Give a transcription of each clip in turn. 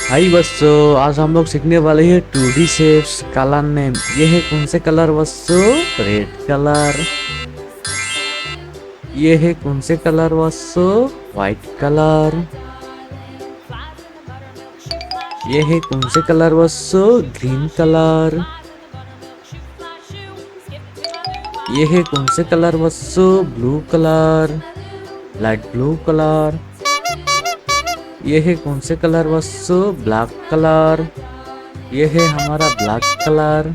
हाय बच्चों, आज हम लोग सीखने वाले हैं 2D शेप्स कलर नेम। ये है कौन से कलर बच्चों? Red colour. ये है कौन से कलर बच्चों? White colour. ये है कौन से कलर बच्चों? Green colour. ये है कौन से कलर बच्चों? Blue colour, light blue colour. ये है कौन से कलर बच्चों? Black colour. ये है हमारा ब्लैक कलर।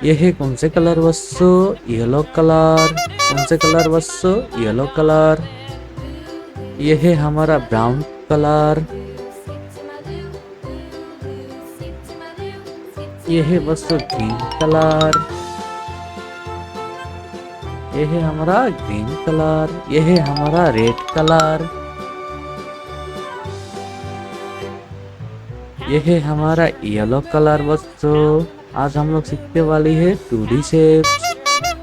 ये है कौन से कलर बच्चों? Yellow colour. कौन से कलर बच्चों? Yellow colour. ये है हमारा ब्राउन कलर। ये है बच्चों ग्रीन कलर। ये है हमारा ग्रीन कलर। ये है हमारा रेड कलर। ये है हमारा येलो कलर बच्चों। आज हम लोग सीखने वाली है 2D शेप्स।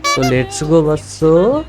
तो लेट्स गो बच्चों।